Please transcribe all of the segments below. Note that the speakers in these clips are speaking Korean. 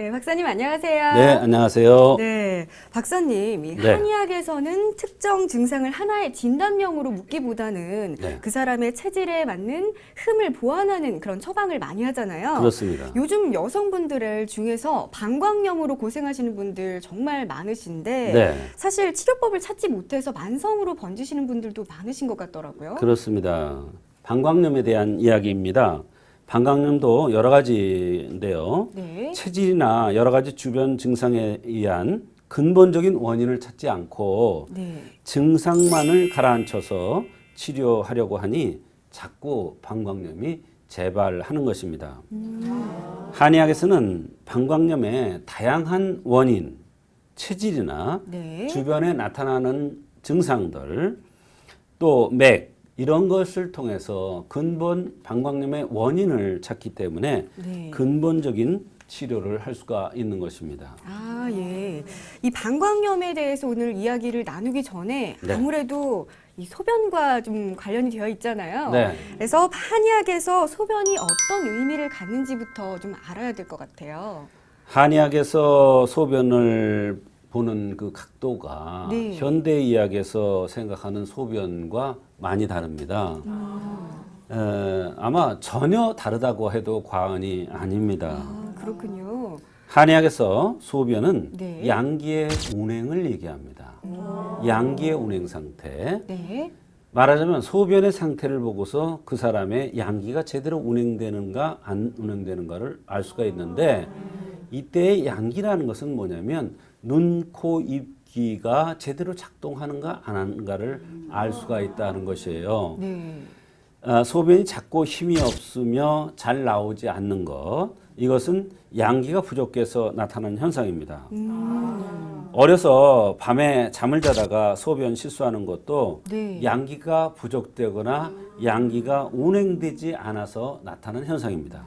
네, 박사님 안녕하세요. 네, 안녕하세요. 네, 박사님, 이 네. 한의학에서는 특정 증상을 하나의 진단명으로 묻기보다는 네. 그 사람의 체질에 맞는 흠을 보완하는 그런 처방을 많이 하잖아요. 그렇습니다. 요즘 여성분들 중에서 방광염으로 고생하시는 분들 정말 많으신데 네, 사실 치료법을 찾지 못해서 만성으로 번지시는 분들도 많으신 것 같더라고요. 그렇습니다. 방광염에 대한 이야기입니다. 방광염도 여러 가지인데요. 네. 체질이나 여러 가지 주변 증상에 의한 근본적인 원인을 찾지 않고 네. 증상만을 가라앉혀서 치료하려고 하니 자꾸 방광염이 재발하는 것입니다. 한의학에서는 방광염의 다양한 원인, 체질이나 네. 주변에 나타나는 증상들, 또 맥, 이런 것을 통해서 근본 방광염의 원인을 찾기 때문에 네. 근본적인 치료를 할 수가 있는 것입니다. 아, 예. 이 방광염에 대해서 오늘 이야기를 나누기 전에 네. 아무래도 이 소변과 좀 관련이 되어 있잖아요. 네. 그래서 한의학에서 소변이 어떤 의미를 갖는지부터 좀 알아야 될 것 같아요. 한의학에서 소변을 보는 그 각도가 네. 현대의학에서 생각하는 소변과 많이 다릅니다. 아마 전혀 다르다고 해도 과언이 아닙니다. 아, 그렇군요. 한의학에서 소변은 네. 양기의 운행을 얘기합니다. 양기의 운행 상태. 네. 말하자면 소변의 상태를 보고서 그 사람의 양기가 제대로 운행되는가 안 운행되는가를 알 수가 있는데 이때의 양기라는 것은 뭐냐면 눈, 코, 입, 귀가 제대로 작동하는가 안 하는가를 알 수가 있다는 것이에요. 네. 소변이 작고 힘이 없으며 잘 나오지 않는 것, 이것은 양기가 부족해서 나타나는 현상입니다. 어려서 밤에 잠을 자다가 소변 실수하는 것도 네. 양기가 부족되거나 양기가 운행되지 않아서 나타나는 현상입니다.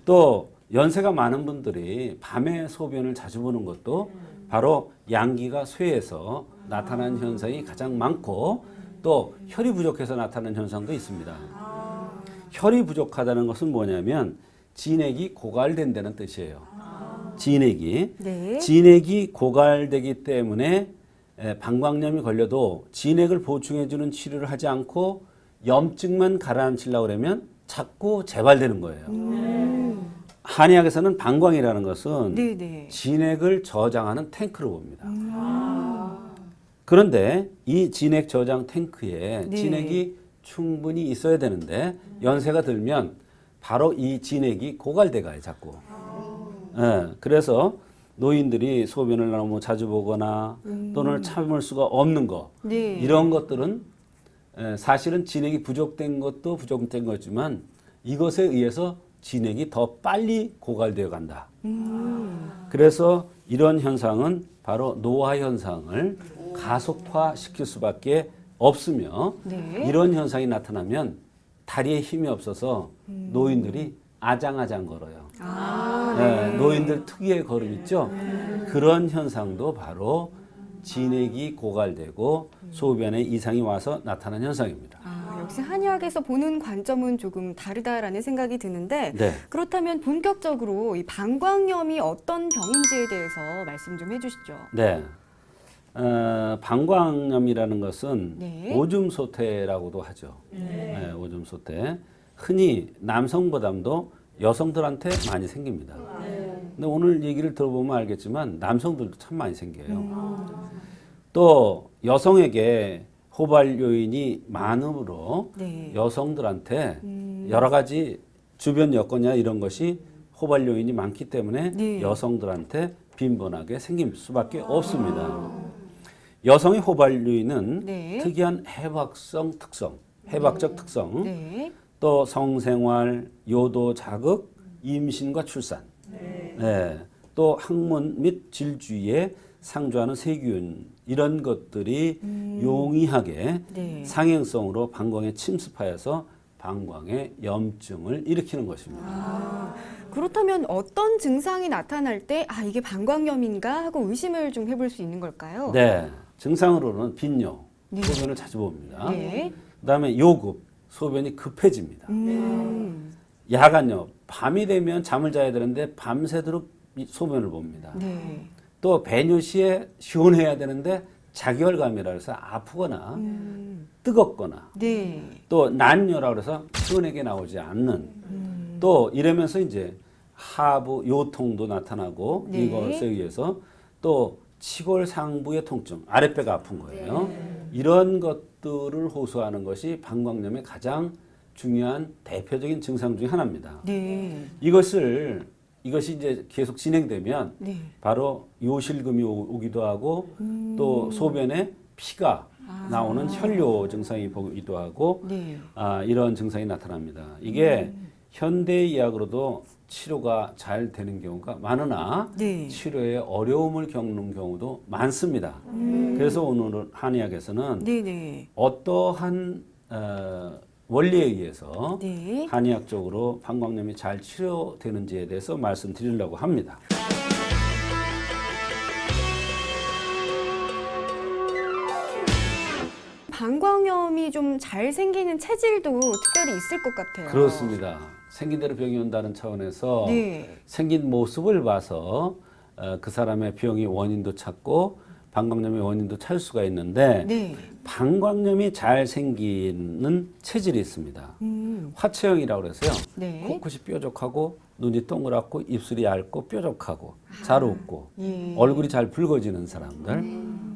또 연세가 많은 분들이 밤에 소변을 자주 보는 것도 바로 양기가 쇠해서 나타나는 현상이 가장 많고 또 혈이 부족해서 나타나는 현상도 있습니다. 혈이 부족하다는 것은 뭐냐면 진액이 고갈된다는 뜻이에요. 진액이. 네. 진액이 고갈되기 때문에 방광염이 걸려도 진액을 보충해주는 치료를 하지 않고 염증만 가라앉히려고 그러면 자꾸 재발되는 거예요. 한의학에서는 방광이라는 것은 네, 네. 진액을 저장하는 탱크로 봅니다. 그런데 이 진액 저장 탱크에 네. 진액이 충분히 있어야 되는데 연세가 들면 바로 이 진액이 고갈돼 가요, 자꾸. 그래서 노인들이 소변을 너무 자주 보거나 또는 참을 수가 없는 거, 네. 이런 것들은 사실은 진액이 부족된 것도 부족된 거지만 이것에 의해서 진액이 더 빨리 고갈되어 간다. 그래서 이런 현상은 바로 노화 현상을 가속화시킬 수밖에 없으며 네. 이런 현상이 나타나면 다리에 힘이 없어서 노인들이 아장아장 걸어요. 아, 네, 노인들 특유의 걸음 있죠? 그런 현상도 바로 진액이 고갈되고 소변에 이상이 와서 나타나는 현상입니다. 아, 역시 한의학에서 보는 관점은 조금 다르다라는 생각이 드는데 네. 그렇다면 본격적으로 이 방광염이 어떤 병인지에 대해서 말씀 좀 해주시죠. 네. 방광염이라는 것은 네. 오줌 소태라고도 하죠. 네, 오줌 소태. 흔히 남성보다도 여성들한테 많이 생깁니다. 근데 오늘 얘기를 들어보면 알겠지만 남성들도 참 많이 생겨요. 또 여성에게 호발 요인이 많으므로 네. 여성들한테 여러 가지 주변 여건이나 이런 것이 호발 요인이 많기 때문에 네. 여성들한테 빈번하게 생길 수밖에 없습니다. 여성의 호발 요인은 네. 특이한 해박적 특성, 네. 또 성생활, 요도 자극, 임신과 출산, 네. 또 항문 및 질주에 상주하는 세균, 이런 것들이 용이하게 네. 상행성으로 방광에 침습하여서 방광에 염증을 일으키는 것입니다. 그렇다면 어떤 증상이 나타날 때 아, 이게 방광염인가 하고 의심을 좀 해볼 수 있는 걸까요? 네, 증상으로는 빈뇨, 네. 소변을 자주 봅니다. 네. 그다음에 요급, 소변이 급해집니다. 야간요, 밤이 되면 잠을 자야 되는데 밤새도록 이 소변을 봅니다. 네. 또 배뇨 시에 시원해야 되는데 자결감이라 해서 아프거나 뜨겁거나 네. 또 난뇨라 그래서 시원하게 나오지 않는 또 이러면서 이제 하부 요통도 나타나고 네. 이것에 의해서 또 치골 상부의 통증, 아랫배가 아픈 거예요. 이런 것들을 호소하는 것이 방광염의 가장 중요한 대표적인 증상 중에 하나입니다. 네. 이것이 이제 계속 진행되면 네. 바로 요실금이 오기도 하고 또 소변에 피가 나오는 혈뇨 증상이 보기도 하고 네. 이런 증상이 나타납니다. 이게 현대의학으로도 치료가 잘 되는 경우가 많으나 네. 치료에 어려움을 겪는 경우도 많습니다. 그래서 오늘 한의학에서는 네네. 어떠한 원리에 의해서 네. 한의학적으로 방광염이 잘 치료되는지에 대해서 말씀드리려고 합니다. 방광염이 좀 잘 생기는 체질도 특별히 있을 것 같아요. 그렇습니다. 생긴 대로 병이 온다는 차원에서 네. 생긴 모습을 봐서 그 사람의 병이 원인도 찾고 방광염의 원인도 찾을 수가 있는데 네. 방광염이 잘 생기는 체질이 있습니다. 화체형이라고 그래서요. 네. 코끝이 뾰족하고 눈이 동그랗고 입술이 얇고 뾰족하고 잘 웃고 예. 얼굴이 잘 붉어지는 사람들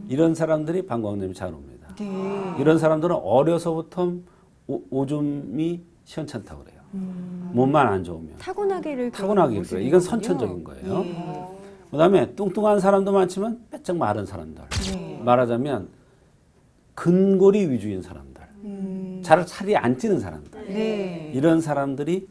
이런 사람들이 방광염이 잘 옵니다. 네. 이런 사람들은 어려서부터 오줌이 시원찮다고 그래요. 몸만 안 좋으면. 타고나기를 타고나게 그래요. 이건 선천적인 거예요. 예. 그다음에 뚱뚱한 사람도 많지만 빼짝 마른 사람들. 네. 말하자면 근골이 위주인 사람들. 잘 살이 안 찌는 사람들. 네. 이런 사람들이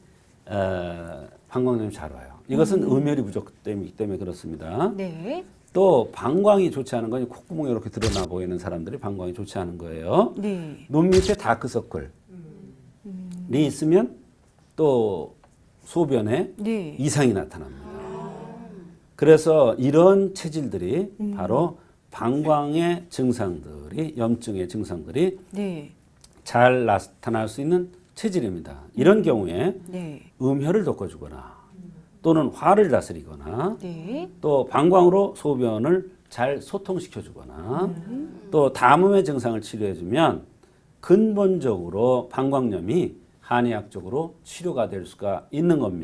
방광염이 잘 와요. 이것은 음혈이 부족이기 때문에 그렇습니다. 네. 또 방광이 좋지 않은 건 콧구멍이 이렇게 드러나 보이는 사람들이 방광이 좋지 않은 거예요. 네. 눈 밑에 다크서클이 있으면 또 소변에 네. 이상이 나타납니다. 그래서 이런 체질들이 바로 방광의 증상들이 염증의 증상들이 네. 잘 나타날 수 있는 체질입니다. 이런 경우에 네. 음혈을 돋궈주거나 또는 화를 다스리거나 네. 또 방광으로 소변을 잘 소통시켜주거나 또 담음의 증상을 치료해주면 근본적으로 방광염이 한의학적으로 치료가 될 수가 있는 겁니다.